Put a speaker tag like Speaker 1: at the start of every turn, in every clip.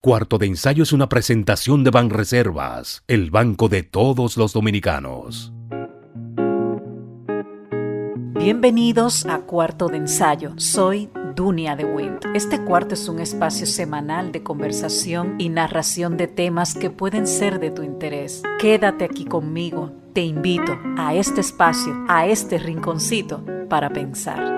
Speaker 1: Cuarto de Ensayo es una presentación de Banreservas, el banco de todos los dominicanos.
Speaker 2: Bienvenidos a Cuarto de Ensayo. Soy Dunia de Wind. Este cuarto es un espacio semanal de conversación y narración de temas que pueden ser de tu interés. Quédate aquí conmigo. Te invito a este espacio, a este rinconcito para pensar.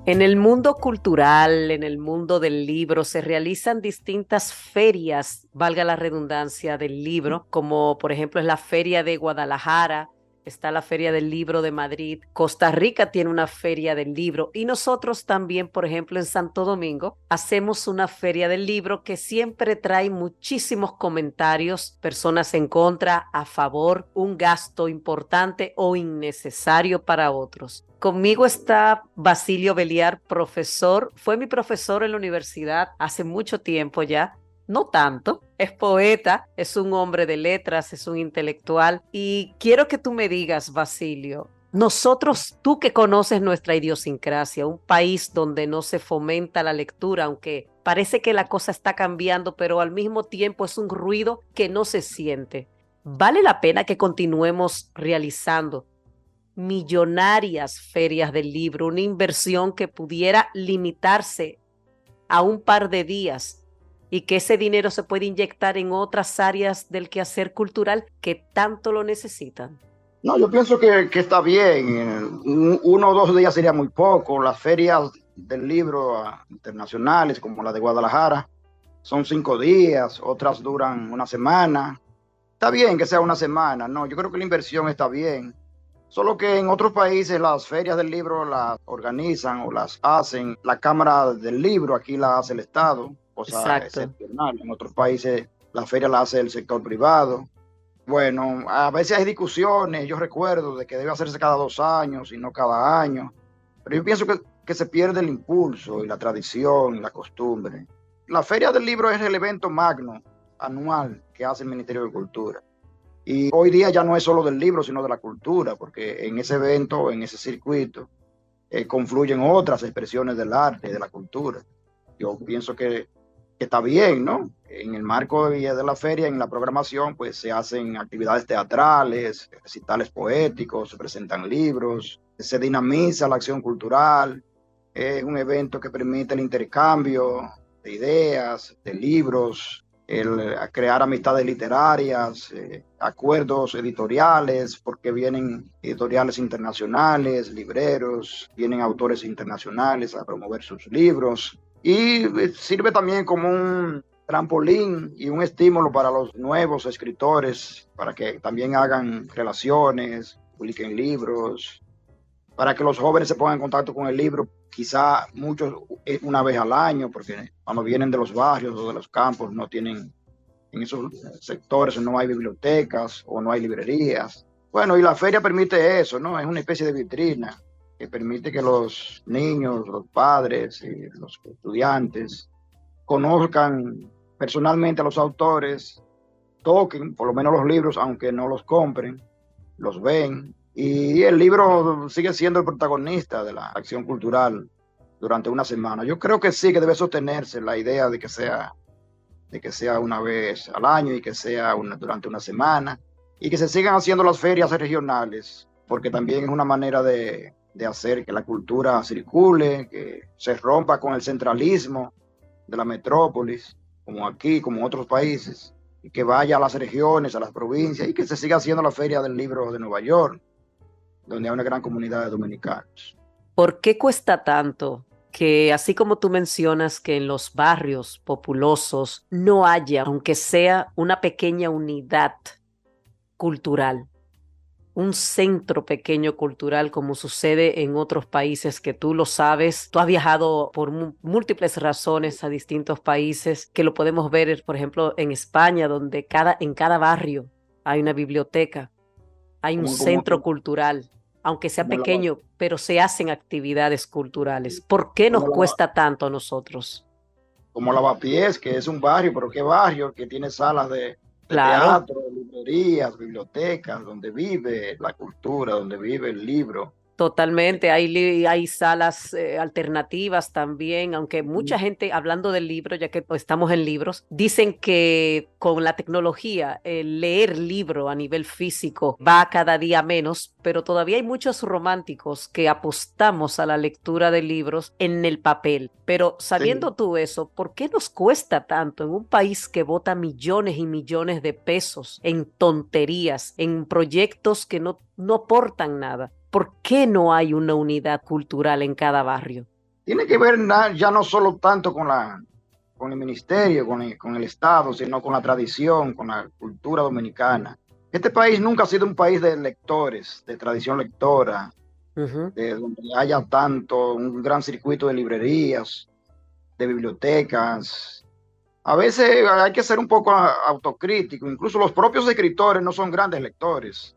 Speaker 2: En el mundo cultural, en el mundo del libro, se realizan distintas ferias, valga la redundancia, del libro, como por ejemplo es la Feria de Guadalajara, está la Feria del Libro de Madrid, Costa Rica tiene una Feria del Libro y nosotros también, por ejemplo, en Santo Domingo, hacemos una Feria del Libro que siempre trae muchísimos comentarios, personas en contra, a favor, un gasto importante o innecesario para otros. Conmigo está Basilio Beliar, profesor. Fue mi profesor en la universidad hace mucho tiempo ya, no tanto. Es poeta, es un hombre de letras, es un intelectual. Y quiero que tú me digas, Basilio, nosotros, tú que conoces nuestra idiosincrasia, un país donde no se fomenta la lectura, aunque parece que la cosa está cambiando, pero al mismo tiempo es un ruido que no se siente. ¿Vale la pena que continuemos realizando millonarias ferias del libro, una inversión que pudiera limitarse a un par de días y que ese dinero se puede inyectar en otras áreas del quehacer cultural que tanto lo necesitan?
Speaker 3: No, yo pienso que está bien. Uno o dos días sería muy poco. Las ferias del libro internacionales, como la de Guadalajara, son 5 días, otras duran una semana. Está bien que sea una semana, no, yo creo que la inversión está bien. Solo que en otros países las ferias del libro las organizan o las hacen la Cámara del Libro, aquí la hace el Estado, cosa
Speaker 2: Exacto.
Speaker 3: excepcional. En otros países la feria la hace el sector privado. Bueno, a veces hay discusiones, yo recuerdo, de que debe hacerse cada 2 años y no cada año, pero yo pienso que se pierde el impulso y la tradición y la costumbre. La Feria del Libro es el evento magno anual que hace el Ministerio de Cultura. Y hoy día ya no es solo del libro, sino de la cultura, porque en ese evento, en ese circuito, confluyen otras expresiones del arte y de la cultura. Yo pienso que está bien, ¿no? En el marco de la feria, en la programación, pues se hacen actividades teatrales, recitales poéticos, se presentan libros, se dinamiza la acción cultural. Es un evento que permite el intercambio de ideas, de libros, crear amistades literarias, acuerdos editoriales, porque vienen editoriales internacionales, libreros, vienen autores internacionales a promover sus libros. Y sirve también como un trampolín y un estímulo para los nuevos escritores, para que también hagan relaciones, publiquen libros, para que los jóvenes se pongan en contacto con el libro, quizá muchos una vez al año, porque cuando vienen de los barrios o de los campos no tienen, en esos sectores no hay bibliotecas o no hay librerías. Bueno, y la feria permite eso, ¿no? Es una especie de vitrina que permite que los niños, los padres y los estudiantes conozcan personalmente a los autores, toquen por lo menos los libros, aunque no los compren, los ven. Y el libro sigue siendo el protagonista de la acción cultural durante una semana. Yo creo que sí, que debe sostenerse la idea de que sea una vez al año y que sea durante una semana y que se sigan haciendo las ferias regionales, porque también es una manera de hacer que la cultura circule, que se rompa con el centralismo de la metrópolis, como aquí, como en otros países, y que vaya a las regiones, a las provincias, y que se siga haciendo la Feria del Libro de Nueva York, donde hay una gran comunidad de dominicanos.
Speaker 2: ¿Por qué cuesta tanto que, así como tú mencionas, que en los barrios populosos no haya, aunque sea una pequeña unidad cultural, un centro pequeño cultural como sucede en otros países que tú lo sabes? Tú has viajado por múltiples razones a distintos países, que lo podemos ver, por ejemplo, en España, donde en cada barrio hay una biblioteca, hay un
Speaker 3: Como,
Speaker 2: centro
Speaker 3: como,
Speaker 2: cultural, aunque sea
Speaker 3: como, la,
Speaker 2: pequeño, pero se hacen actividades culturales. ¿Por qué nos
Speaker 3: como, la,
Speaker 2: cuesta tanto a nosotros?
Speaker 3: como Lavapiés, que es un barrio, pero qué barrio, que tiene salas de de
Speaker 2: Claro.
Speaker 3: teatro, de librerías, bibliotecas, donde vive la cultura, donde vive el libro.
Speaker 2: Totalmente, hay salas alternativas también, aunque mucha gente, hablando del libro, ya que pues, estamos en libros, dicen que con la tecnología, el leer libro a nivel físico va cada día menos, pero todavía hay muchos románticos que apostamos a la lectura de libros en el papel. Pero
Speaker 3: Sí,
Speaker 2: sabiendo tú eso, ¿por qué nos cuesta tanto en un país que bota millones y millones de pesos en tonterías, en proyectos que no aportan nada? ¿Por qué no hay una unidad cultural en cada barrio?
Speaker 3: tiene que ver ya no solo tanto con el ministerio, con el Estado, sino con la tradición, con la cultura dominicana. Este país nunca ha sido un país de lectores, de tradición lectora,
Speaker 2: Ujú.
Speaker 3: de donde haya tanto, un gran circuito de librerías, de bibliotecas. A veces hay que ser un poco autocrítico, incluso los propios escritores no son grandes lectores.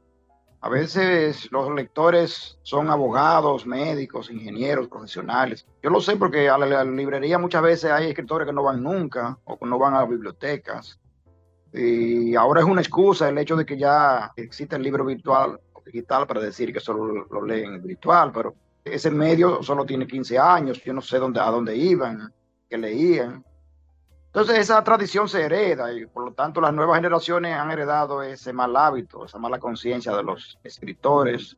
Speaker 3: A veces los lectores son abogados, médicos, ingenieros, profesionales. Yo lo sé porque a la librería muchas veces hay escritores que no van nunca o que no van a bibliotecas. Y ahora es una excusa el hecho de que ya existe el libro virtual o digital para decir que solo lo leen virtual, pero ese medio solo tiene 15 años. Yo no sé a dónde iban, qué leían. Entonces esa tradición se hereda y por lo tanto las nuevas generaciones han heredado ese mal hábito, esa mala conciencia de los escritores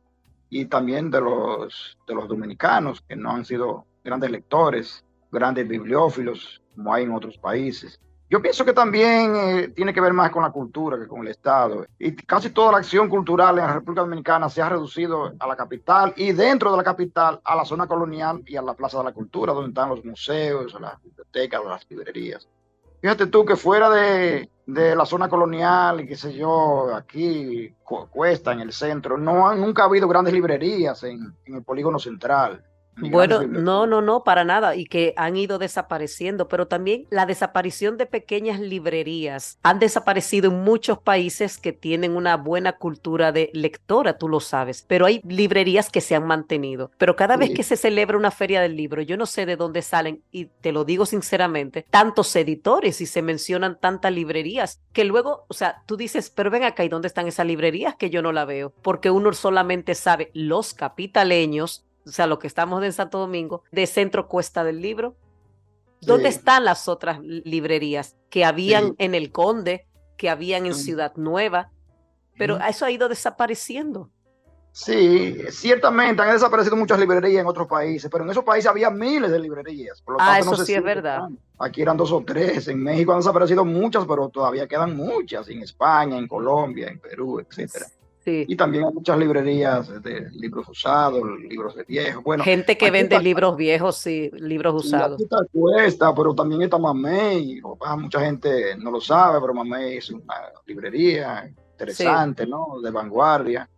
Speaker 3: y también de los dominicanos que no han sido grandes lectores, grandes bibliófilos como hay en otros países. Yo pienso que también tiene que ver más con la cultura que con el Estado. Y casi toda la acción cultural en la República Dominicana se ha reducido a la capital y dentro de la capital a la zona colonial y a la Plaza de la Cultura, donde están los museos, las bibliotecas, las librerías. Fíjate tú que fuera de la zona colonial y qué sé yo, aquí, Cuesta, en el centro, nunca ha habido grandes librerías en el polígono central, ni grandes
Speaker 2: Bueno,
Speaker 3: bibliotecas.
Speaker 2: no, para nada, y que han ido desapareciendo, pero también la desaparición de pequeñas librerías han desaparecido en muchos países que tienen una buena cultura de lectora, tú lo sabes, pero hay librerías que se han mantenido. Pero cada vez que
Speaker 3: Sí,
Speaker 2: se celebra una feria del libro, yo no sé de dónde salen, y te lo digo sinceramente, tantos editores y se mencionan tantas librerías que luego, o sea, tú dices, pero ven acá, ¿y dónde están esas librerías que yo no la veo? Porque uno solamente sabe los capitaleños, o sea, lo que estamos en Santo Domingo, de Centro Cuesta del Libro. ¿Dónde
Speaker 3: sí,
Speaker 2: están las otras librerías que habían
Speaker 3: sí.
Speaker 2: en El Conde, que habían en Ciudad Nueva? Pero
Speaker 3: Ujú.
Speaker 2: eso ha ido desapareciendo.
Speaker 3: Sí, ciertamente han desaparecido muchas librerías en otros países, pero en esos países había miles de librerías, por lo
Speaker 2: Ah,
Speaker 3: tanto no
Speaker 2: eso
Speaker 3: se
Speaker 2: sí es
Speaker 3: siente
Speaker 2: verdad.
Speaker 3: tanto. Aquí eran dos o tres, en México han desaparecido muchas, pero todavía quedan muchas, en España, en Colombia, en Perú, etcétera.
Speaker 2: Sí.
Speaker 3: Y también hay muchas librerías de libros usados, libros de viejos. Bueno,
Speaker 2: Gente que
Speaker 3: aquí
Speaker 2: vende
Speaker 3: está,
Speaker 2: libros viejos, sí, libros
Speaker 3: sí, aquí
Speaker 2: usados.
Speaker 3: está Cuesta, pero también está Mamey. Mucha gente no lo sabe, pero Mamey es una librería
Speaker 2: Sí.
Speaker 3: interesante, ¿no? De vanguardia.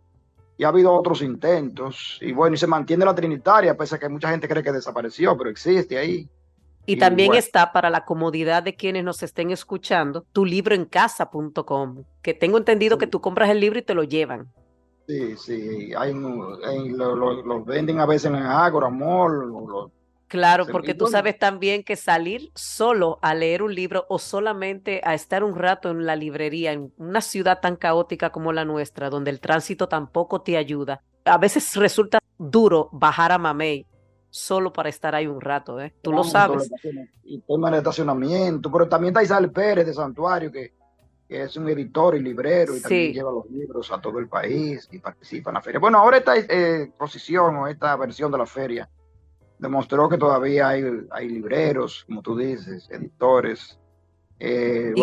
Speaker 3: Y ha habido otros intentos. Y bueno, y se mantiene la Trinitaria, pese a que mucha gente cree que desapareció, pero existe ahí.
Speaker 2: Y
Speaker 3: Y
Speaker 2: también
Speaker 3: bueno,
Speaker 2: está para la comodidad de quienes nos estén escuchando, tulibroencasa.com, que tengo entendido que
Speaker 3: sí,
Speaker 2: tú compras el libro y te lo llevan.
Speaker 3: sí, sí, los venden a veces en Ágora Mall.
Speaker 2: Claro,
Speaker 3: Y
Speaker 2: porque tú
Speaker 3: bueno,
Speaker 2: sabes también que salir solo a leer un libro o solamente a estar un rato en la librería, en una ciudad tan caótica como la nuestra, donde el tránsito tampoco te ayuda, a veces resulta duro bajar a Mamey solo para estar ahí un rato, ¿eh? Tú lo sabes.
Speaker 3: y tema de estacionamiento, pero también está Isabel Pérez de Santuario, que es un editor y librero y también
Speaker 2: Sí.
Speaker 3: lleva los libros a todo el país y participa en la feria. Bueno, ahora esta exposición o esta versión de la feria demostró que todavía hay libreros, como tú dices, editores,
Speaker 2: Y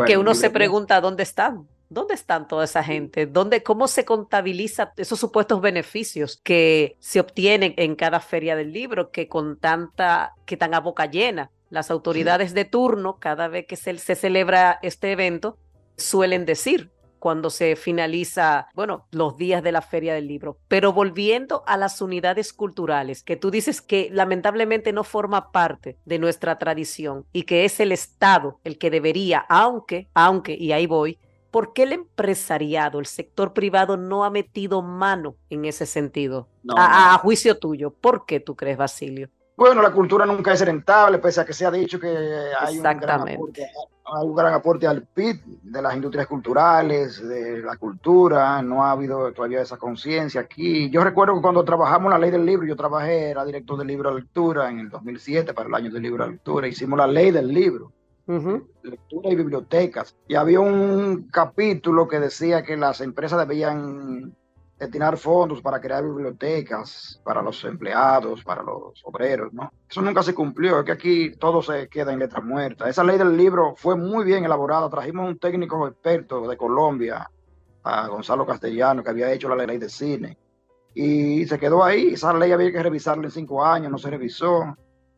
Speaker 2: que
Speaker 3: bueno,
Speaker 2: uno se
Speaker 3: librerías.
Speaker 2: pregunta dónde están. ¿Dónde están toda esa gente? ¿Dónde, cómo se contabiliza esos supuestos beneficios que se obtienen en cada feria del libro, que con tanta, que tan a boca llena, las
Speaker 3: Sí,
Speaker 2: autoridades de turno, cada vez que se celebra este evento, suelen decir cuando se finaliza, bueno, los días de la feria del libro. Pero volviendo a las unidades culturales, que tú dices que lamentablemente no forma parte de nuestra tradición y que es el Estado el que debería, y ahí voy, ¿por qué el empresariado, el sector privado no ha metido mano en ese sentido?
Speaker 3: no,
Speaker 2: A
Speaker 3: no.
Speaker 2: juicio tuyo, ¿por qué tú crees, Basilio?
Speaker 3: Bueno, la cultura nunca es rentable, pese a que se ha dicho que
Speaker 2: Exactamente.
Speaker 3: hay un gran aporte al PIB de las industrias culturales, de la cultura. No ha habido todavía esa conciencia aquí. Yo recuerdo que cuando trabajamos la ley del libro, yo trabajé, era director del libro de lectura en el 2007 para el año del libro de lectura. Hicimos la ley del libro, lectura y bibliotecas. Y había un capítulo que decía que las empresas debían destinar fondos para crear bibliotecas para los empleados, para los obreros, ¿no? Eso nunca se cumplió, es que aquí todo se queda en letra muerta. Esa ley del libro fue muy bien elaborada, trajimos un técnico experto de Colombia, a Gonzalo Castellano, que había hecho la ley de cine, y se quedó ahí. Esa ley había que revisarla en 5 años, no se revisó.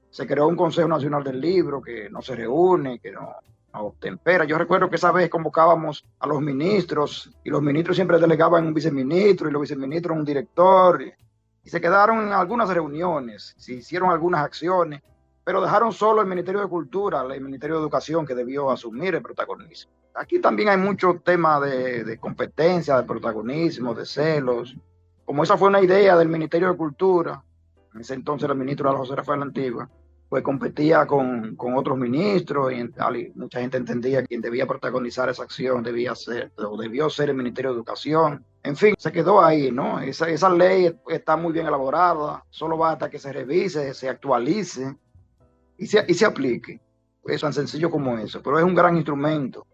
Speaker 3: Se creó un Consejo Nacional del Libro que no se reúne, que no tempera. Yo recuerdo que esa vez convocábamos a los ministros y los ministros siempre delegaban un viceministro y los viceministros un director y se quedaron en algunas reuniones, se hicieron algunas acciones, pero dejaron solo el Ministerio de Cultura, el Ministerio de Educación que debió asumir el protagonismo. Aquí también hay mucho tema de competencia, de protagonismo, de celos. Como esa fue una idea del Ministerio de Cultura, en ese entonces el ministro era José Rafael Antigua, pues competía con otros ministros y mucha gente entendía que quien debía protagonizar esa acción debía ser, o debió ser el Ministerio de Educación. En fin, se quedó ahí, ¿no? Esa ley está muy bien elaborada, solo basta que se revise, se actualice y se aplique. Es tan sencillo como eso, pero es un gran instrumento.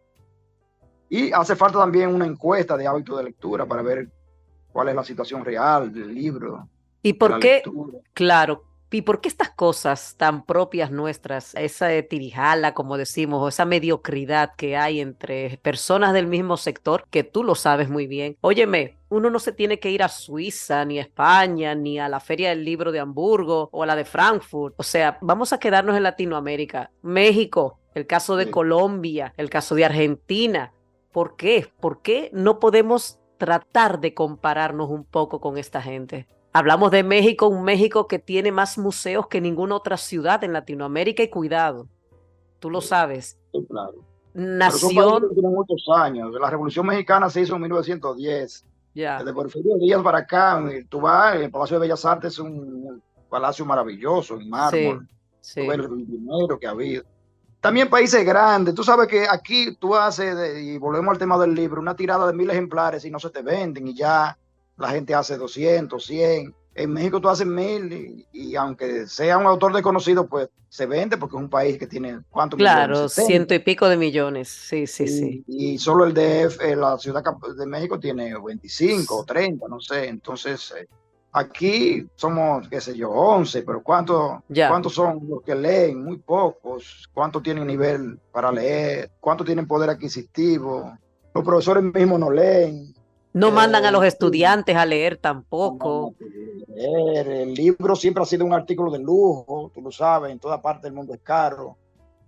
Speaker 3: Y hace falta también una encuesta de hábitos de lectura para ver cuál es la situación real del libro,
Speaker 2: ¿Y
Speaker 3: de la
Speaker 2: por qué?
Speaker 3: lectura.
Speaker 2: Claro. ¿Y por qué estas cosas tan propias nuestras, esa tirijala, como decimos, o esa mediocridad que hay entre personas del mismo sector, que tú lo sabes muy bien? Óyeme, uno no se tiene que ir a Suiza, ni a España, ni a la Feria del Libro de Hamburgo o a la de Frankfurt. O sea, vamos a quedarnos en Latinoamérica. México, el caso de
Speaker 3: Sí.
Speaker 2: Colombia, el caso de Argentina. ¿Por qué? ¿Por qué no podemos tratar de compararnos un poco con esta gente? Hablamos de México, un México que tiene más museos que ninguna otra ciudad en Latinoamérica y cuidado, tú lo sabes.
Speaker 3: Sí, claro. Pero son países
Speaker 2: Nación,
Speaker 3: que tienen muchos años. La Revolución Mexicana se hizo en 1910.
Speaker 2: ya,
Speaker 3: Desde Porfirio Díaz para acá, tú vas, el Palacio de Bellas Artes es un palacio maravilloso, en
Speaker 2: sí,
Speaker 3: mármol. Tú ves
Speaker 2: sí.
Speaker 3: el dinero que ha habido. También países grandes. Tú sabes que aquí tú haces, y volvemos al tema del libro, una tirada de 1000 ejemplares y no se te venden y ya la gente hace 200, 100. En México tú haces 1000 y aunque sea un autor desconocido, pues se vende porque es un país que tiene ¿cuántos millones?
Speaker 2: Claro,
Speaker 3: 70.
Speaker 2: 100 y pico de millones, sí, sí, sí.
Speaker 3: Y solo el DF, la Ciudad de México tiene 25 o 30, no sé. Entonces, aquí somos, qué sé yo, 11, pero
Speaker 2: Ya.
Speaker 3: ¿cuántos son los que leen? Muy pocos. ¿Cuántos tienen nivel para leer? ¿Cuántos tienen poder adquisitivo? Los profesores mismos no leen.
Speaker 2: No mandan a los
Speaker 3: Sí,
Speaker 2: estudiantes a leer
Speaker 3: no, no,
Speaker 2: tampoco.
Speaker 3: leer. El libro siempre ha sido un artículo de lujo, tú lo sabes, en toda parte del mundo es caro.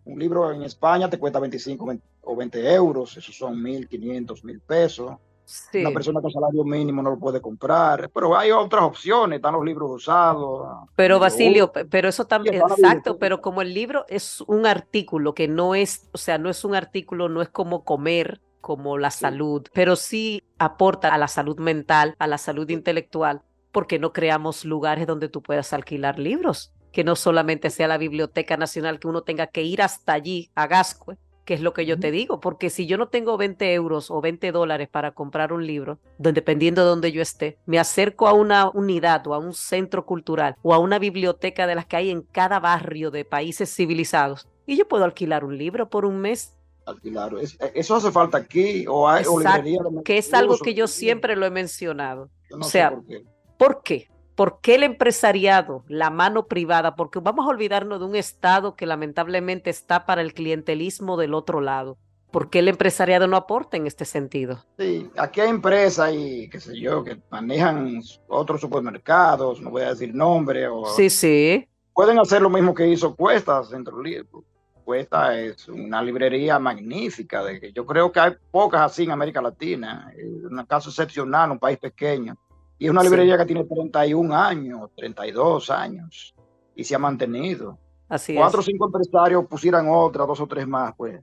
Speaker 3: Un libro en España te cuesta 25 o 20 euros, esos son 1500, 1000 pesos. Una
Speaker 2: Sí.
Speaker 3: persona con salario mínimo no lo puede comprar, pero hay otras opciones, están los libros usados,
Speaker 2: Pero
Speaker 3: medio
Speaker 2: Basilio,
Speaker 3: uso,
Speaker 2: pero eso
Speaker 3: y
Speaker 2: también,
Speaker 3: está en la
Speaker 2: exacto, pero
Speaker 3: biblioteca.
Speaker 2: como el libro es un artículo que no es, o sea, no es un artículo, no es como comer, como la
Speaker 3: Sí,
Speaker 2: salud, pero sí aporta a la salud mental, a la salud
Speaker 3: sí.
Speaker 2: intelectual, porque no creamos lugares donde tú puedas alquilar libros, que no solamente sea la Biblioteca Nacional, que uno tenga que ir hasta allí, a Gascue, que es lo que yo te digo, porque si yo no tengo 20 euros o $20 para comprar un libro, dependiendo de donde yo esté, me acerco a una unidad o a un centro cultural o a una biblioteca de las que hay en cada barrio de países civilizados y yo puedo alquilar un libro por un mes.
Speaker 3: Alquilar. Eso hace falta aquí, o librería
Speaker 2: Exacto,
Speaker 3: de medio
Speaker 2: que es algo
Speaker 3: uso.
Speaker 2: que yo siempre lo he mencionado.
Speaker 3: Yo
Speaker 2: O
Speaker 3: no sé
Speaker 2: sea,
Speaker 3: por qué.
Speaker 2: ¿por qué? ¿Por qué el empresariado, la mano privada? Porque vamos a olvidarnos de un Estado que lamentablemente está para el clientelismo del otro lado. ¿Por qué el empresariado no aporta en este sentido?
Speaker 3: Sí, aquí hay empresas y qué sé yo, que manejan otros supermercados, no voy a decir nombre, o
Speaker 2: Sí, sí,
Speaker 3: pueden hacer lo mismo que hizo Cuesta Centro Libro. Cuesta es una librería magnífica, de que yo creo que hay pocas así en América Latina, es un caso excepcional, un país pequeño. Y es una
Speaker 2: sí,
Speaker 3: librería que tiene 31 años, 32 años, y se ha mantenido.
Speaker 2: así
Speaker 3: Cuatro o
Speaker 2: es.
Speaker 3: cinco empresarios pusieran otra, dos o tres más, pues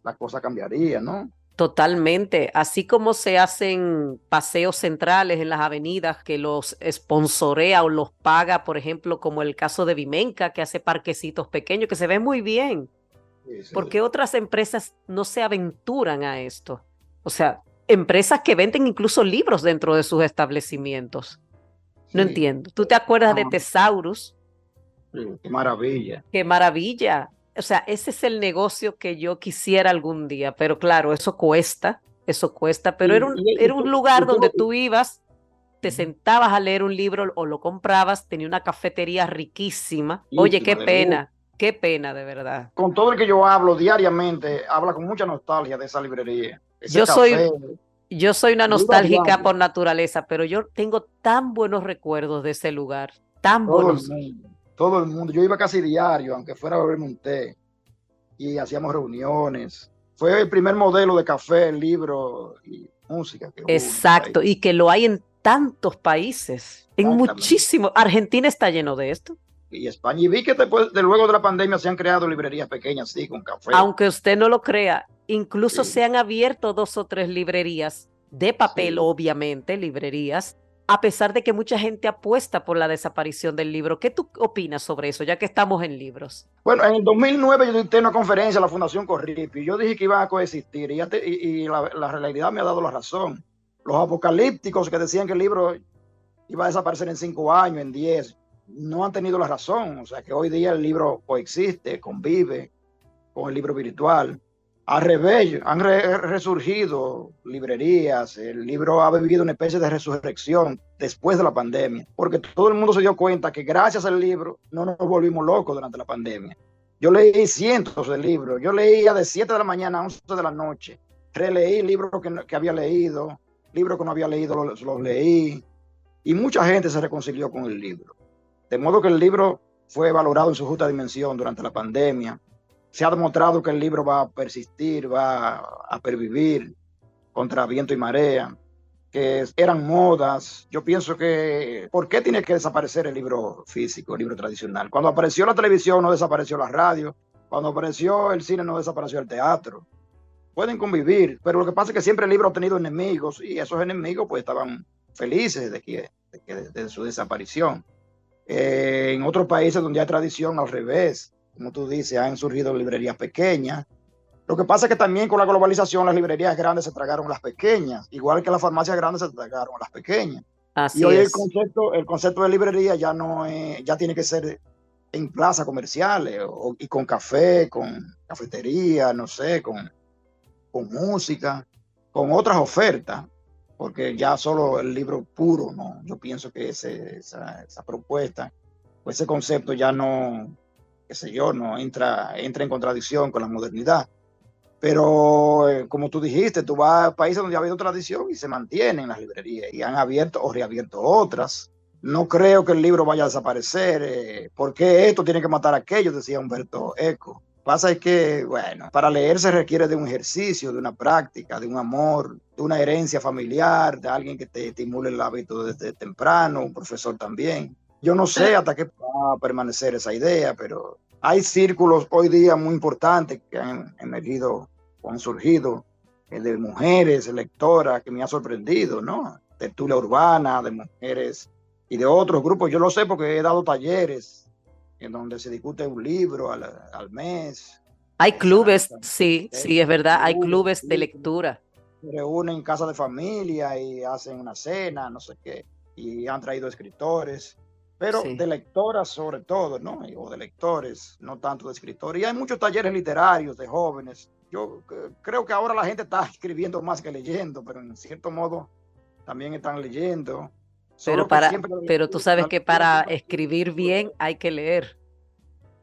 Speaker 3: la cosa cambiaría, ¿no?
Speaker 2: Totalmente, así como se hacen paseos centrales en las avenidas que los sponsorea o los paga, por ejemplo, como el caso de Vimenca, que hace parquecitos pequeños que se ven muy bien.
Speaker 3: Sí, sí,
Speaker 2: ¿Por qué otras empresas no se aventuran a esto? O sea, empresas que venden incluso libros dentro de sus establecimientos. No
Speaker 3: sí.
Speaker 2: entiendo. ¿Tú te acuerdas de
Speaker 3: Ah,
Speaker 2: Tesaurus?
Speaker 3: sí, qué maravilla.
Speaker 2: ¡Qué maravilla! O sea, ese es el negocio que yo quisiera algún día, pero claro, eso cuesta, pero
Speaker 3: Y, y, y
Speaker 2: era un
Speaker 3: tú,
Speaker 2: lugar
Speaker 3: y tú
Speaker 2: donde
Speaker 3: lo-
Speaker 2: tú ibas, te sentabas a leer un libro o lo comprabas, tenía una cafetería riquísima. Oye,
Speaker 3: Riquísima, de lujo.
Speaker 2: qué pena de verdad.
Speaker 3: Con todo el que yo hablo diariamente, habla con mucha nostalgia de esa librería, ese
Speaker 2: Yo
Speaker 3: café.
Speaker 2: soy, yo soy una
Speaker 3: Yo iba
Speaker 2: nostálgica
Speaker 3: diario,
Speaker 2: por naturaleza, pero yo tengo tan buenos recuerdos de ese lugar, tan
Speaker 3: todo el
Speaker 2: buenos.
Speaker 3: mundo, todo el mundo. Yo iba casi diario, aunque fuera a beberme un té, y hacíamos reuniones. Fue el primer modelo de café, libro y música que hubo en el país.
Speaker 2: Exacto, y que lo hay en tantos países, en
Speaker 3: Exactamente.
Speaker 2: muchísimos. Argentina está lleno de esto.
Speaker 3: Y España. Y vi que después, de luego de la pandemia, se han creado librerías pequeñas, sí, con café.
Speaker 2: Aunque usted no lo crea, incluso
Speaker 3: Sí,
Speaker 2: se han abierto 2 o 3 librerías de papel,
Speaker 3: sí.
Speaker 2: obviamente, librerías, a pesar de que mucha gente apuesta por la desaparición del libro. ¿Qué tú opinas sobre eso, ya que estamos en libros?
Speaker 3: Bueno, en el 2009 yo dicté una conferencia a la Fundación Corripi y yo dije que iban a coexistir y la realidad me ha dado la razón. Los apocalípticos que decían que el libro iba a desaparecer en 5 años, en 10, no han tenido la razón. O sea que hoy día el libro coexiste, convive con el libro virtual. Al revés, han resurgido librerías, el libro ha vivido una especie de resurrección después de la pandemia, porque todo el mundo se dio cuenta que gracias al libro no nos volvimos locos durante la pandemia. Yo leí cientos de libros, yo leía de 7 de la mañana a 11 de la noche, releí libros que había leído, libros que no había leído los leí, y mucha gente se reconcilió con el libro. De modo que el libro fue valorado en su justa dimensión durante la pandemia. Se ha demostrado que el libro va a persistir, va a pervivir contra viento y marea, que eran modas. Yo pienso que, ¿por qué tiene que desaparecer el libro físico, el libro tradicional? Cuando apareció la televisión no desapareció la radio, cuando apareció el cine no desapareció el teatro. Pueden convivir, pero lo que pasa es que siempre el libro ha tenido enemigos y esos enemigos pues estaban felices de su desaparición. En otros países donde hay tradición, al revés, como tú dices, han surgido librerías pequeñas. Lo que pasa es que también con la globalización las librerías grandes se tragaron las pequeñas, igual que las farmacias grandes se tragaron las pequeñas. Y
Speaker 2: Así
Speaker 3: hoy
Speaker 2: es.
Speaker 3: el concepto de librería ya no es, ya tiene que ser en plazas comerciales y con café, con cafetería, no sé, con música, con otras ofertas, porque ya solo el libro puro, no. Yo pienso que esa propuesta o ese concepto ya no, qué sé yo, no entra en contradicción con la modernidad. Pero como tú dijiste, tú vas a países donde ha habido tradición y se mantienen las librerías y han abierto o reabierto otras. No creo que el libro vaya a desaparecer. ¿Por qué esto tiene que matar a aquello? Decía Humberto Eco. Pasa es que, bueno, para leer se requiere de un ejercicio, de una práctica, de un amor, de una herencia familiar, de alguien que te estimule el hábito desde temprano, un profesor también. Yo no sé hasta qué va a permanecer esa idea, pero hay círculos hoy día muy importantes que han emergido o han surgido de mujeres lectoras que me ha sorprendido, ¿no? Tertulia urbana, de mujeres y de otros grupos. Yo lo sé porque he dado talleres en donde se discute un libro al mes,
Speaker 2: Hay
Speaker 3: se
Speaker 2: clubes,
Speaker 3: analizan
Speaker 2: sí, sí, es
Speaker 3: textos,
Speaker 2: verdad, hay clubes de lectura.
Speaker 3: se reúnen en casa de familia y hacen una cena, no sé qué, y han traído escritores, pero
Speaker 2: Sí.
Speaker 3: de lectoras sobre todo, ¿no? O de lectores, no tanto de escritores. Y hay muchos talleres literarios de jóvenes. Yo creo que ahora la gente está escribiendo más que leyendo, pero en cierto modo también están leyendo. Solo que siempre
Speaker 2: Pero tú
Speaker 3: la
Speaker 2: sabes que
Speaker 3: lectura
Speaker 2: para
Speaker 3: siempre ha sido
Speaker 2: escribir bien hay que leer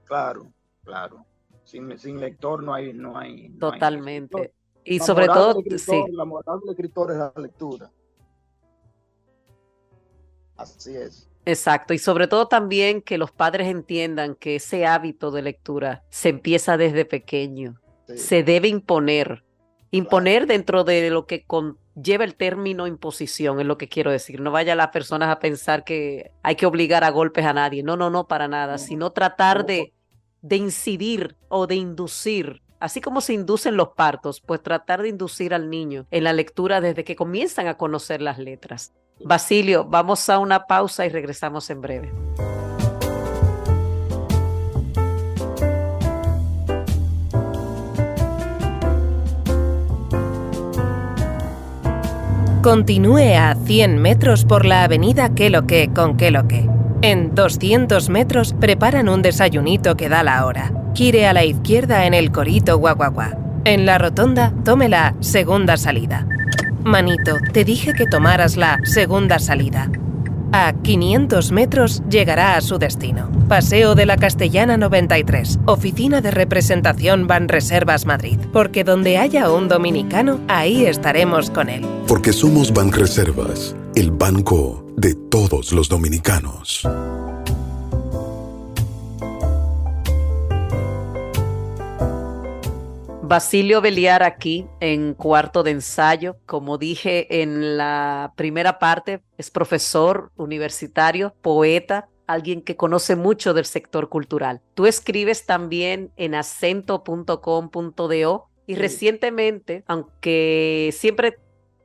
Speaker 3: claro, claro. Sin lector no hay escritor.
Speaker 2: totalmente. Y sobre todo, sí.
Speaker 3: La moral del escritor es la lectura. Así es.
Speaker 2: Exacto, y sobre todo también que los padres entiendan que ese hábito de lectura se empieza desde pequeño,
Speaker 3: Sí,
Speaker 2: se debe imponer,
Speaker 3: claro.
Speaker 2: imponer dentro de lo que conlleva el término imposición, es lo que quiero decir. No vaya las personas a pensar que hay que obligar a golpes a nadie, no, no, no, para nada,
Speaker 3: No,
Speaker 2: sino tratar
Speaker 3: como,
Speaker 2: de incidir o de inducir Así como se inducen los partos, pues tratar de inducir al niño en la lectura desde que comienzan a conocer las letras. Basilio, vamos a una pausa y regresamos en breve.
Speaker 4: Continúe a 100 metros por la avenida Qué lo que con Qué lo que. En 200 metros preparan un desayunito que da la hora. Gire a la izquierda en el Corito Guaguaguá. En la rotonda, tome la segunda salida. Manito, te dije que tomaras la segunda salida. A 500 metros llegará a su destino. Paseo de la Castellana 93, Oficina de Representación Banreservas Madrid. Porque donde haya un dominicano, ahí estaremos con él.
Speaker 5: Porque somos Banreservas, el banco de todos los dominicanos.
Speaker 2: Basilio Beliar aquí en Cuarto de Ensayo. Como dije en la primera parte, es profesor universitario, poeta, alguien que conoce mucho del sector cultural. Tú escribes también en acento.com.do y recientemente, aunque siempre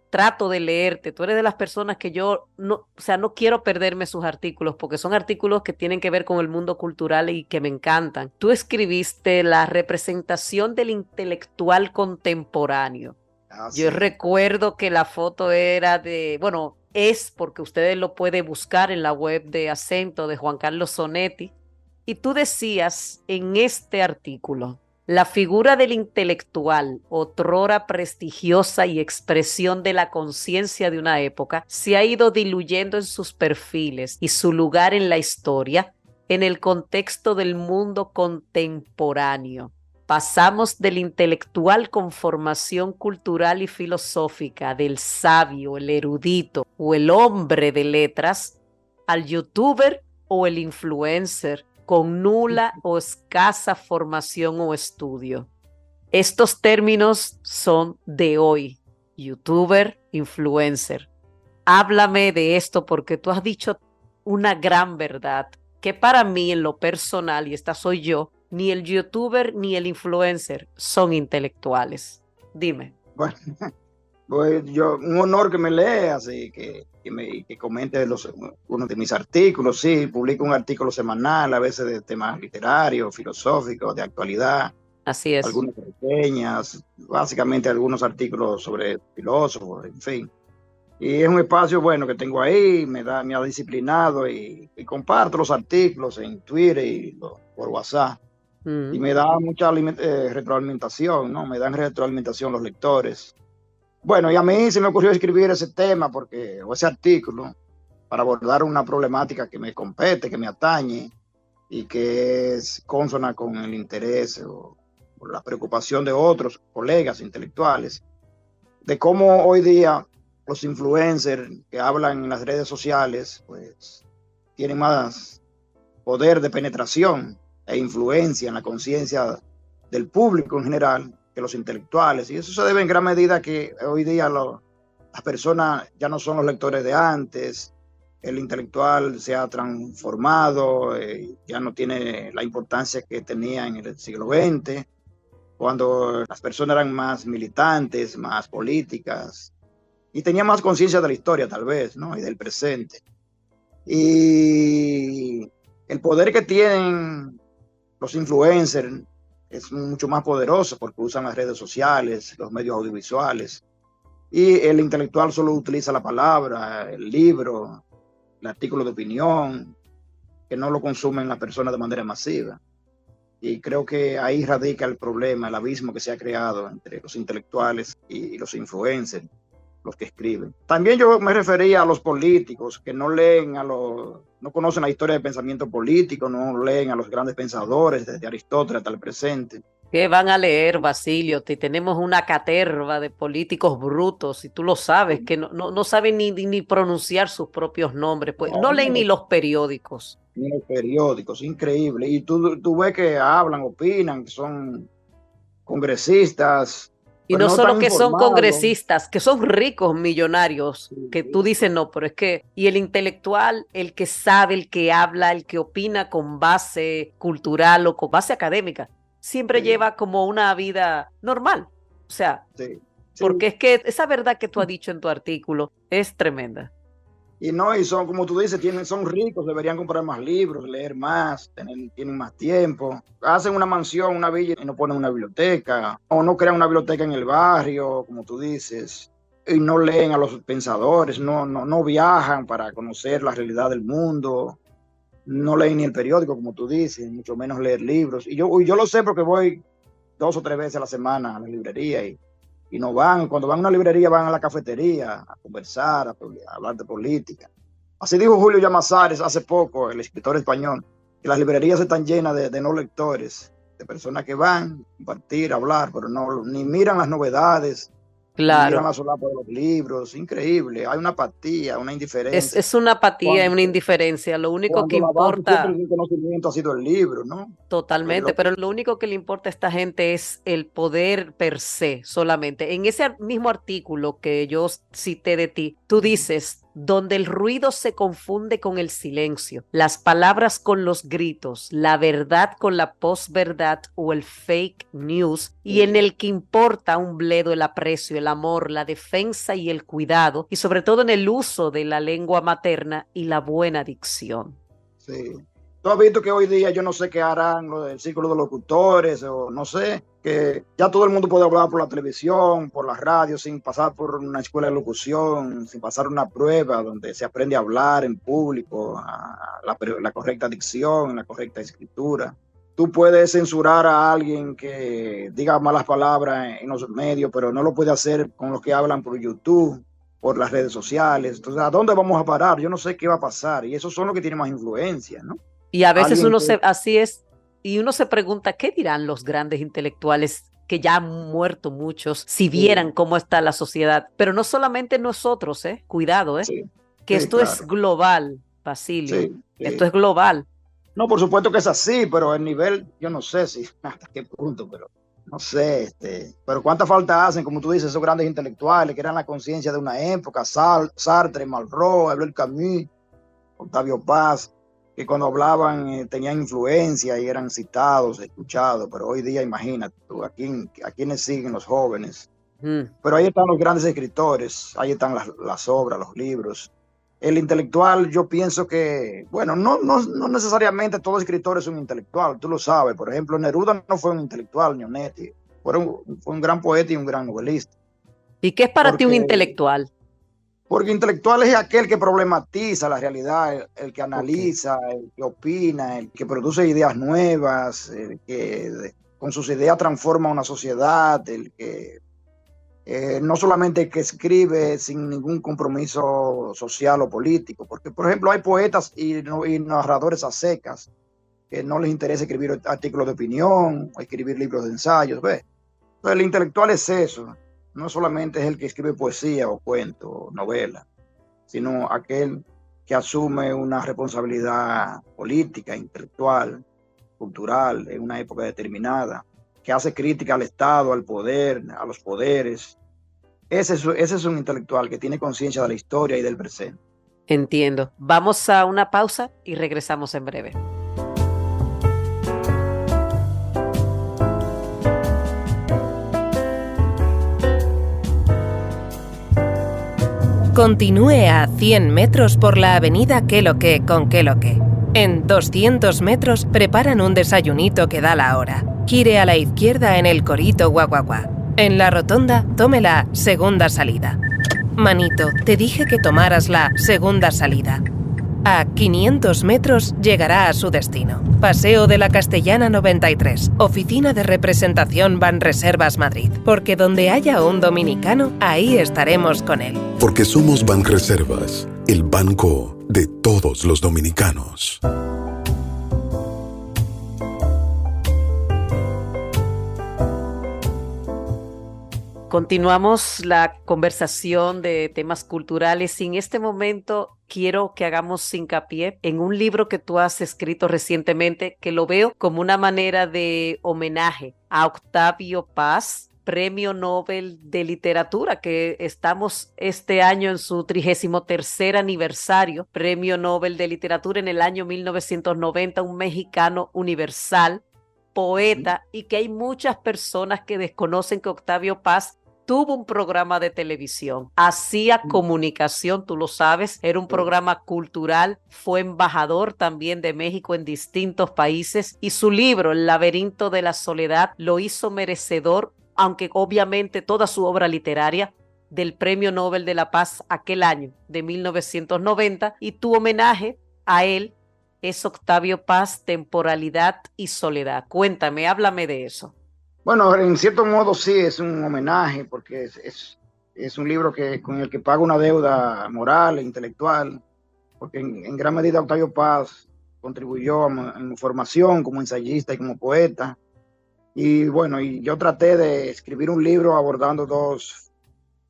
Speaker 2: trato de leerte, tú eres de las personas que yo no quiero perderme sus artículos porque son artículos que tienen que ver con el mundo cultural y que me encantan. Tú escribiste la representación del intelectual contemporáneo. Yo recuerdo que la foto era es porque ustedes lo pueden buscar en la web de Acento de Juan Carlos Sonetti, y tú decías en este artículo: la figura del intelectual, otrora prestigiosa y expresión de la conciencia de una época, se ha ido diluyendo en sus perfiles y su lugar en la historia en el contexto del mundo contemporáneo. Pasamos del intelectual con formación cultural y filosófica, del sabio, el erudito o el hombre de letras, al youtuber o el influencer con nula o escasa formación o estudio. Estos términos son de hoy: youtuber, influencer. Háblame de esto porque tú has dicho una gran verdad, que para mí en lo personal, y esta soy yo, ni el youtuber ni el influencer son intelectuales. Dime.
Speaker 3: Bueno, pues un honor que me leas y que comente uno de mis artículos. Sí, publico un artículo semanal, a veces de temas literarios, filosóficos, de actualidad.
Speaker 2: Así es.
Speaker 3: Algunas reseñas, básicamente algunos artículos sobre filósofos, en fin. Y es un espacio bueno que tengo ahí, me ha disciplinado y comparto los artículos en Twitter y por WhatsApp. Y me da mucha retroalimentación, ¿no? Me dan retroalimentación los lectores. Bueno, y a mí se me ocurrió escribir ese tema o ese artículo para abordar una problemática que me compete, que me atañe y que es consona con el interés o la preocupación de otros colegas intelectuales, de cómo hoy día los influencers que hablan en las redes sociales pues tienen más poder de penetración e influencia en la conciencia del público en general que los intelectuales, y eso se debe en gran medida a que hoy día las personas ya no son los lectores de antes. El intelectual se ha transformado, ya no tiene la importancia que tenía en el siglo XX, cuando las personas eran más militantes, más políticas y tenían más conciencia de la historia tal vez, ¿no? Y del presente. Y el poder que tienen los influencers es mucho más poderoso porque usan las redes sociales, los medios audiovisuales, y el intelectual solo utiliza la palabra, el libro, el artículo de opinión, que no lo consumen las personas de manera masiva. Y creo que ahí radica el problema, el abismo que se ha creado entre los intelectuales y los influencers, los que escriben. También yo me refería a los políticos que no leen no conocen la historia del pensamiento político, no leen a los grandes pensadores desde Aristóteles hasta el presente.
Speaker 2: ¿Qué van a leer, Basilio? Tenemos una caterva de políticos brutos, y tú lo sabes, que no saben ni pronunciar sus propios nombres, pues no leen ni los periódicos.
Speaker 3: Ni los periódicos, increíble. Y tú ves que hablan, opinan, que son congresistas.
Speaker 2: Y no solo que son congresistas, que son ricos, millonarios, que tú dices no, pero es que, y el intelectual, el que sabe, el que habla, el que opina con base cultural o con base académica, siempre
Speaker 3: Sí.
Speaker 2: lleva como una vida normal. O sea,
Speaker 3: Sí. Sí.
Speaker 2: porque es que esa verdad que tú has dicho en tu artículo es tremenda.
Speaker 3: Y no, y son, como tú dices, son ricos, deberían comprar más libros, leer más, tienen más tiempo. Hacen una mansión, una villa y no ponen una biblioteca, o no crean una biblioteca en el barrio, como tú dices, y no leen a los pensadores, no viajan para conocer la realidad del mundo, no leen ni el periódico, como tú dices, mucho menos leer libros. Y yo lo sé porque voy 2 o 3 veces a la semana a la librería y no van, cuando van a una librería van a la cafetería a conversar, a hablar de política. Así dijo Julio Llamazares hace poco, el escritor español, que las librerías están llenas de no lectores, de personas que van a compartir, a hablar, pero no, ni miran las novedades, ni miran
Speaker 2: Claro.
Speaker 3: la solapa de los libros. Increíble, hay una apatía, una indiferencia.
Speaker 2: Es una apatía y
Speaker 3: Cuando,
Speaker 2: una indiferencia. Lo único que
Speaker 3: cuando la base siempre
Speaker 2: importa.
Speaker 3: del conocimiento ha sido el libro, ¿no?
Speaker 2: Totalmente,
Speaker 3: Pero,
Speaker 2: pero lo único que le importa a esta gente es el poder per se solamente. En ese mismo artículo que yo cité de ti, tú dices, donde el ruido se confunde con el silencio, las palabras con los gritos, la verdad con la posverdad o el fake news, y en el que importa un bledo el aprecio, el amor, la defensa y el cuidado, y sobre todo en el uso de la lengua materna y la buena dicción.
Speaker 3: sí. Tú has visto que hoy día yo no sé qué harán lo del círculo de locutores o no sé, que ya todo el mundo puede hablar por la televisión, por la radio, sin pasar por una escuela de locución, sin pasar una prueba donde se aprende a hablar en público, la correcta dicción, la correcta escritura. Tú puedes censurar a alguien que diga malas palabras en los medios, pero no lo puede hacer con los que hablan por YouTube, por las redes sociales. Entonces, ¿a dónde vamos a parar? Yo no sé qué va a pasar. Y esos son los que tienen más influencia, ¿no?
Speaker 2: Y a veces
Speaker 3: Alguien
Speaker 2: así es, y uno se pregunta, ¿qué dirán los grandes intelectuales que ya han muerto muchos si vieran cómo está la sociedad? Pero no solamente nosotros, cuidado,
Speaker 3: sí,
Speaker 2: que
Speaker 3: sí,
Speaker 2: esto es
Speaker 3: claro.
Speaker 2: global, Basilio,
Speaker 3: Sí,
Speaker 2: esto
Speaker 3: sí.
Speaker 2: es global.
Speaker 3: No, por supuesto que es así, pero el nivel, yo no sé si hasta qué punto, pero no sé, pero cuánta falta hacen, como tú dices, esos grandes intelectuales que eran la conciencia de una época, Sartre, Malraux, Albert Camus, Octavio Paz, que cuando hablaban tenían influencia y eran citados, escuchados, pero hoy día imagínate tú, a quiénes siguen los jóvenes. Pero ahí están los grandes escritores, ahí están las obras, los libros. El intelectual, yo pienso que, bueno, no necesariamente todo escritor es un intelectual, tú lo sabes. Por ejemplo, Neruda no fue un intelectual, Ñonetti, fue un gran poeta y un gran novelista.
Speaker 2: ¿Y qué es para ti un intelectual?
Speaker 3: Porque intelectual es aquel que problematiza la realidad, el que analiza, el que opina, el que produce ideas nuevas, el que con sus ideas transforma una sociedad, el que no solamente el que escribe sin ningún compromiso social o político, porque por ejemplo hay poetas y narradores a secas que no les interesa escribir artículos de opinión o escribir libros de ensayos, ¿ves? Entonces el intelectual es eso. No solamente es el que escribe poesía o cuento o novela, sino aquel que asume una responsabilidad política, intelectual, cultural en una época determinada, que hace crítica al Estado, al poder, a los poderes. Ese es un intelectual que tiene conciencia de la historia y del presente.
Speaker 2: Entiendo. Vamos a una pausa y regresamos en breve.
Speaker 4: Continúe a 100 metros por la avenida Qué lo que con Qué lo que. En 200 metros preparan un desayunito que da la hora. Gire a la izquierda en el Corito Guaguaguá. En la rotonda, tome la segunda salida. Manito, te dije que tomaras la segunda salida. A 500 metros llegará a su destino. Paseo de la Castellana 93, Oficina de Representación Banreservas Madrid. Porque donde haya un dominicano, ahí estaremos con él.
Speaker 5: Porque somos Banreservas, el banco de todos los dominicanos.
Speaker 2: Continuamos la conversación de temas culturales y en este momento quiero que hagamos hincapié en un libro que tú has escrito recientemente que lo veo como una manera de homenaje a Octavio Paz, Premio Nobel de Literatura, que estamos este año en su 33º aniversario, Premio Nobel de Literatura en el año 1990, un mexicano universal. poeta y que hay muchas personas que desconocen que Octavio Paz tuvo un programa de televisión, hacía comunicación, tú lo sabes, era un programa cultural, fue embajador también de México en distintos países y su libro, El laberinto de la soledad, lo hizo merecedor, aunque obviamente toda su obra literaria, del Premio Nobel de la Paz aquel año de 1990, y tu homenaje a él es Octavio Paz, Temporalidad y Soledad. Cuéntame, háblame de eso.
Speaker 3: Bueno, en cierto modo sí es un homenaje porque es un libro con el que pago una deuda moral e intelectual, porque en gran medida Octavio Paz contribuyó a mi formación como ensayista y como poeta. Y bueno, y yo traté de escribir un libro abordando dos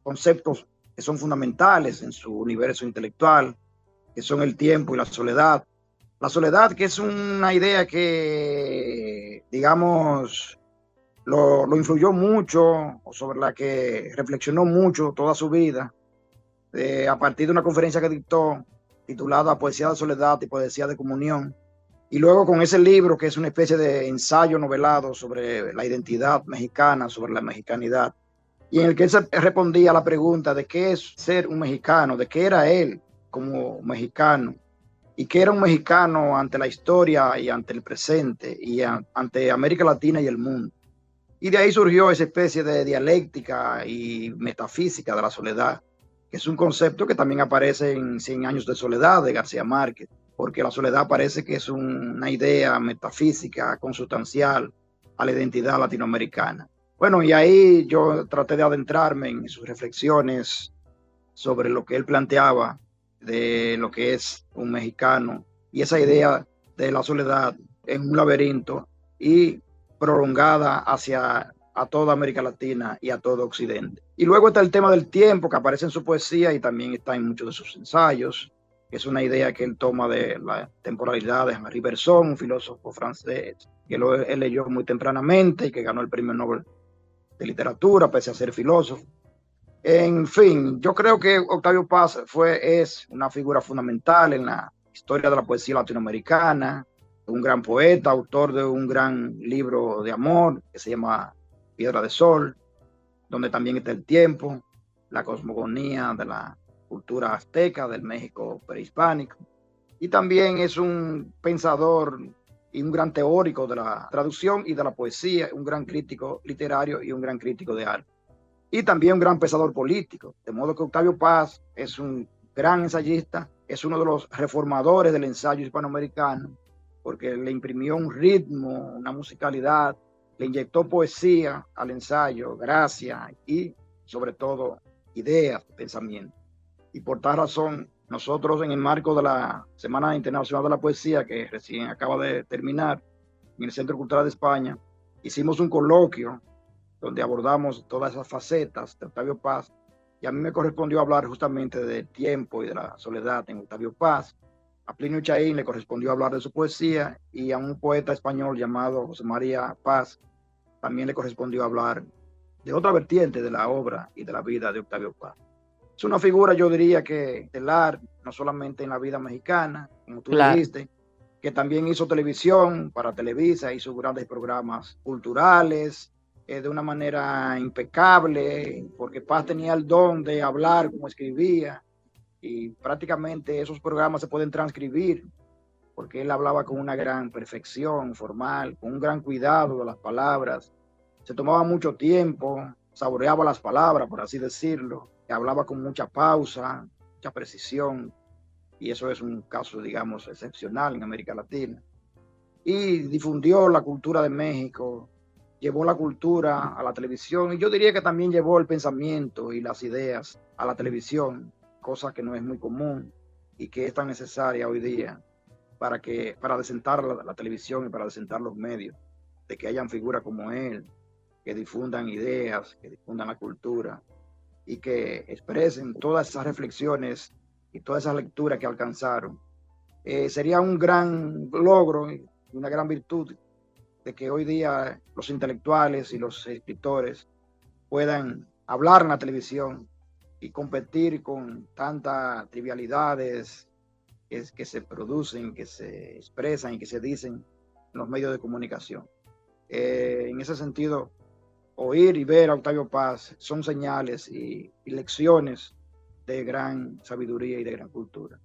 Speaker 3: conceptos que son fundamentales en su universo intelectual, que son el tiempo y la soledad. La soledad, que es una idea que, digamos, lo influyó mucho, o sobre la que reflexionó mucho toda su vida, a partir de una conferencia que dictó titulada Poesía de Soledad y Poesía de Comunión. Y luego con ese libro, que es una especie de ensayo novelado sobre la identidad mexicana, sobre la mexicanidad, y en el que él se respondía a la pregunta de qué es ser un mexicano, de qué era él como mexicano, y qué era un mexicano ante la historia y ante el presente, y ante América Latina y el mundo. Y de ahí surgió esa especie de dialéctica y metafísica de la soledad, que es un concepto que también aparece en 100 años de soledad de García Márquez, porque la soledad parece que es una idea metafísica, consustancial a la identidad latinoamericana. Bueno, y ahí yo traté de adentrarme en sus reflexiones sobre lo que él planteaba de lo que es un mexicano y esa idea de la soledad en un laberinto y prolongada hacia a toda América Latina y a todo Occidente. Y luego está el tema del tiempo, que aparece en su poesía y también está en muchos de sus ensayos, que es una idea que él toma de la temporalidad de Henri Bergson, un filósofo francés, que él leyó muy tempranamente y que ganó el Premio Nobel de Literatura, pese a ser filósofo. En fin, yo creo que Octavio Paz es una figura fundamental en la historia de la poesía latinoamericana, un gran poeta, autor de un gran libro de amor que se llama Piedra de Sol, donde también está el tiempo, la cosmogonía de la cultura azteca, del México prehispánico, y también es un pensador y un gran teórico de la traducción y de la poesía, un gran crítico literario y un gran crítico de arte, y también un gran pensador político, de modo que Octavio Paz es un gran ensayista, es uno de los reformadores del ensayo hispanoamericano, porque le imprimió un ritmo, una musicalidad, le inyectó poesía al ensayo, gracia y sobre todo ideas, pensamiento. Y por tal razón, nosotros en el marco de la Semana Internacional de la Poesía, que recién acaba de terminar en el Centro Cultural de España, hicimos un coloquio donde abordamos todas esas facetas de Octavio Paz, y a mí me correspondió hablar justamente del tiempo y de la soledad en Octavio Paz. A Plinio Chaín le correspondió hablar de su poesía, y a un poeta español llamado José María Paz también le correspondió hablar de otra vertiente de la obra y de la vida de Octavio Paz. Es una figura, yo diría que estelar, no solamente en la vida mexicana, como tú dijiste, que también hizo televisión para Televisa, hizo grandes programas culturales, de una manera impecable, porque Paz tenía el don de hablar como escribía, y prácticamente esos programas se pueden transcribir, porque él hablaba con una gran perfección formal, con un gran cuidado de las palabras, se tomaba mucho tiempo, saboreaba las palabras, por así decirlo, hablaba con mucha pausa, mucha precisión, y eso es un caso, digamos, excepcional en América Latina. Y difundió la cultura de México, llevó la cultura a la televisión, y yo diría que también llevó el pensamiento y las ideas a la televisión, cosa que no es muy común y que es tan necesaria hoy día para desentar la televisión y para desentar los medios, de que hayan figuras como él, que difundan ideas, que difundan la cultura y que expresen todas esas reflexiones y todas esas lecturas que alcanzaron. Sería un gran logro y una gran virtud de que hoy día los intelectuales y los escritores puedan hablar en la televisión y competir con tantas trivialidades que se producen, que se expresan y que se dicen en los medios de comunicación. En ese sentido, oír y ver a Octavio Paz son señales y lecciones de gran sabiduría y de gran cultura.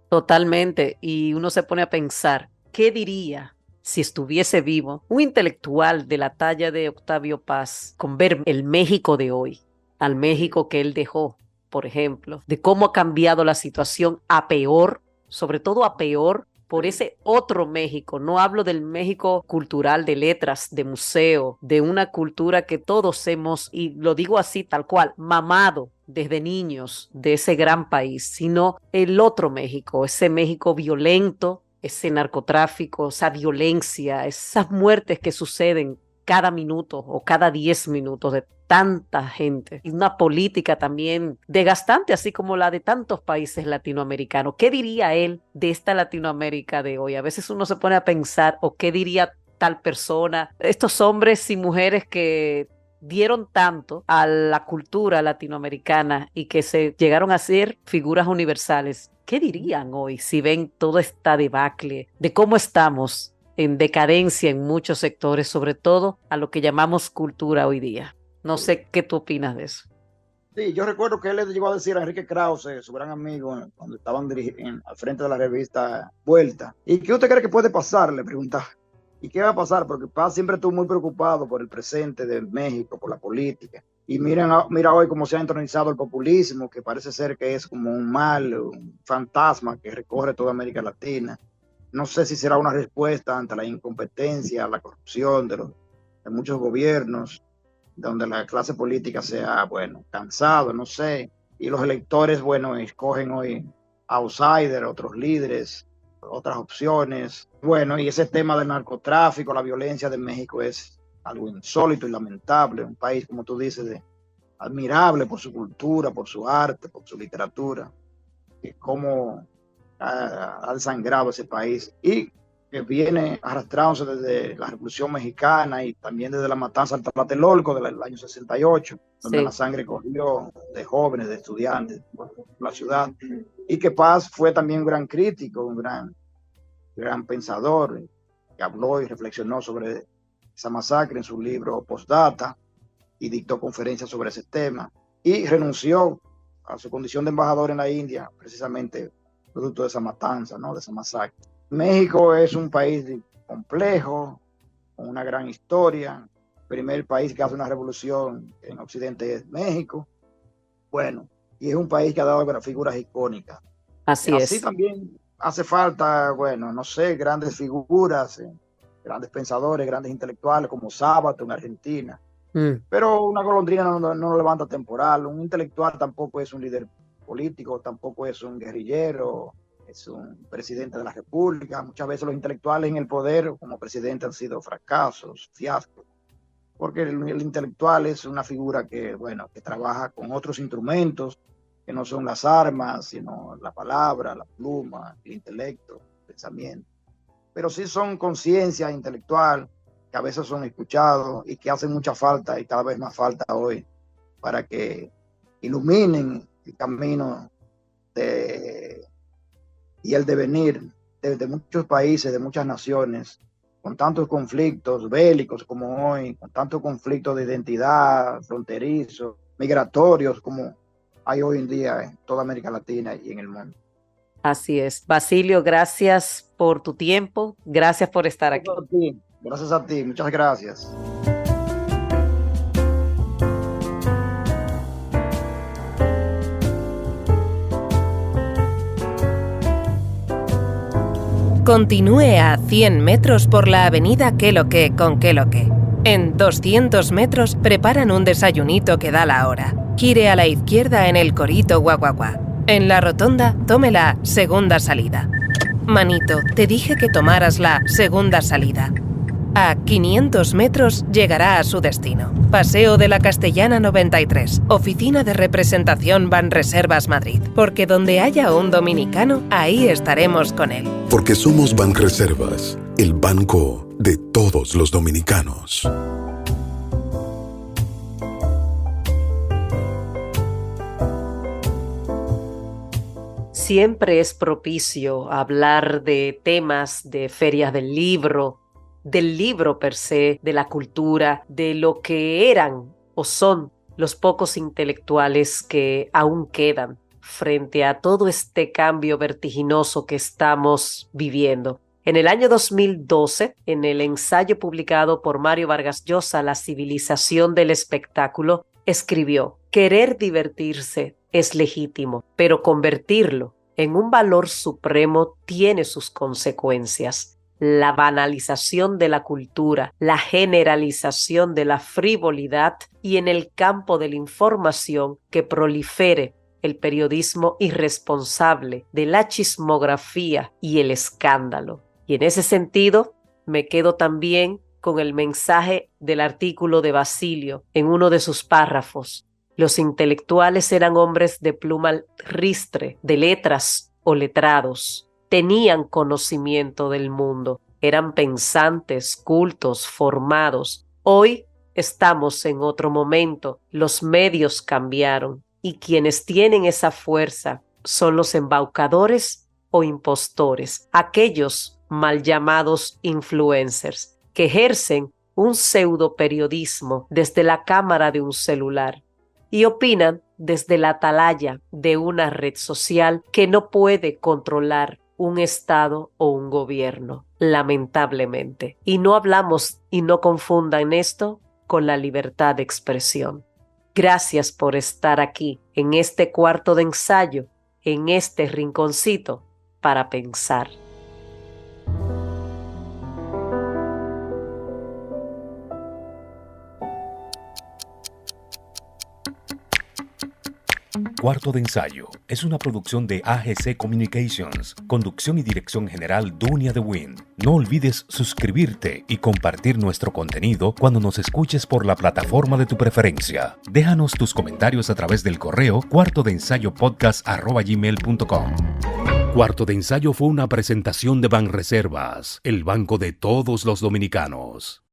Speaker 2: Totalmente. Y uno se pone a pensar, ¿qué diría si estuviese vivo un intelectual de la talla de Octavio Paz con ver el México de hoy, al México que él dejó, por ejemplo, de cómo ha cambiado la situación a peor, sobre todo a peor, por ese otro México? No hablo del México cultural, de letras, de museo, de una cultura que todos hemos, y lo digo así tal cual, mamado desde niños de ese gran país, sino el otro México, ese México violento, ese narcotráfico, esa violencia, esas muertes que suceden cada minuto o cada 10 minutos de tanta gente, y una política también desgastante, así como la de tantos países latinoamericanos. ¿Qué diría él de esta Latinoamérica de hoy? A veces uno se pone a pensar, o qué diría tal persona, estos hombres y mujeres que dieron tanto a la cultura latinoamericana y que se llegaron a ser figuras universales. ¿Qué dirían hoy si ven toda esta debacle de cómo estamos en decadencia en muchos sectores, sobre todo a lo que llamamos cultura hoy día? No sé qué tú opinas de eso.
Speaker 3: Sí, yo recuerdo que él le llegó a decir a Enrique Krause, su gran amigo, cuando estaban al frente de la revista Vuelta. ¿Y qué usted cree que puede pasar? Le preguntaba. ¿Y qué va a pasar? Porque Paz siempre estuvo muy preocupado por el presente de México, por la política. Y mira hoy cómo se ha entronizado el populismo, que parece ser que es como un mal, un fantasma que recorre toda América Latina. No sé si será una respuesta ante la incompetencia, la corrupción de muchos gobiernos, donde la clase política sea, bueno, cansado, no sé. Y los electores, bueno, escogen hoy outsiders, otros líderes, otras opciones. Bueno, y ese tema del narcotráfico, la violencia de México es algo insólito y lamentable. Un país, como tú dices, admirable por su cultura, por su arte, por su literatura. Y cómo ha desangrado ese país. Y que viene arrastrándose desde la Revolución Mexicana y también desde la matanza al Tlatelolco del año 68, donde la sangre corrió de jóvenes, de estudiantes por la ciudad. Y que Paz fue también un gran crítico, un gran pensador, que habló y reflexionó sobre esa masacre en su libro Postdata y dictó conferencias sobre ese tema. Y renunció a su condición de embajador en la India, precisamente producto de esa matanza, ¿no? De esa masacre. México es un país complejo, con una gran historia. El primer país que hace una revolución en Occidente es México. Bueno, y es un país que ha dado figuras icónicas.
Speaker 2: Así es.
Speaker 3: También hace falta, bueno, no sé, grandes figuras, grandes pensadores, grandes intelectuales como Sábato en Argentina. Pero una golondrina no levanta temporal. Un intelectual tampoco es un líder político, tampoco es un guerrillero, es un presidente de la República. Muchas veces los intelectuales en el poder como presidente han sido fracasos, fiascos, porque el intelectual es una figura que, bueno, que trabaja con otros instrumentos que no son las armas, sino la palabra, la pluma, el intelecto, el pensamiento. Pero sí son conciencia intelectual, que a veces son escuchados y que hacen mucha falta y cada vez más falta hoy para que iluminen el camino y el devenir de muchos países, de muchas naciones, con tantos conflictos bélicos como hoy, con tantos conflictos de identidad, fronterizos, migratorios como hay hoy en día en toda América Latina y en el mundo.
Speaker 2: Así es. Basilio, gracias por tu tiempo, gracias por estar aquí.
Speaker 3: Gracias a ti, muchas gracias.
Speaker 4: Continúe a 100 metros por la avenida Qué lo que con Qué lo que. En 200 metros preparan un desayunito que da la hora. Gire a la izquierda en el Corito Guaguaguá. En la rotonda, tome la segunda salida. Manito, te dije que tomaras la segunda salida. A 500 metros llegará a su destino. Paseo de la Castellana 93, Oficina de Representación Banreservas Madrid. Porque donde haya un dominicano, ahí estaremos con él.
Speaker 5: Porque somos Banreservas, el banco de todos los dominicanos.
Speaker 2: Siempre es propicio hablar de temas de ferias del libro, del libro per se, de la cultura, de lo que eran o son los pocos intelectuales que aún quedan frente a todo este cambio vertiginoso que estamos viviendo. En el año 2012, en el ensayo publicado por Mario Vargas Llosa, La civilización del espectáculo, escribió: querer divertirse es legítimo, pero convertirlo en un valor supremo tiene sus consecuencias. La banalización de la cultura, la generalización de la frivolidad y en el campo de la información que prolifere el periodismo irresponsable de la chismografía y el escándalo. Y en ese sentido, me quedo también con el mensaje del artículo de Basilio en uno de sus párrafos. Los intelectuales eran hombres de pluma ristre, de letras o letrados. Tenían conocimiento del mundo, eran pensantes, cultos, formados. Hoy estamos en otro momento, los medios cambiaron y quienes tienen esa fuerza son los embaucadores o impostores, aquellos mal llamados influencers, que ejercen un pseudo periodismo desde la cámara de un celular y opinan desde la atalaya de una red social que no puede controlar un Estado o un gobierno, lamentablemente. Y no hablamos y no confundan esto con la libertad de expresión. Gracias por estar aquí en este cuarto de ensayo, en este rinconcito para pensar.
Speaker 1: Cuarto de ensayo es una producción de AGC Communications, conducción y dirección general Dunia de Wind. No olvides suscribirte y compartir nuestro contenido cuando nos escuches por la plataforma de tu preferencia. Déjanos tus comentarios a través del correo cuartodeensayopodcast@gmail.com. Cuarto de ensayo fue una presentación de Banreservas, el banco de todos los dominicanos.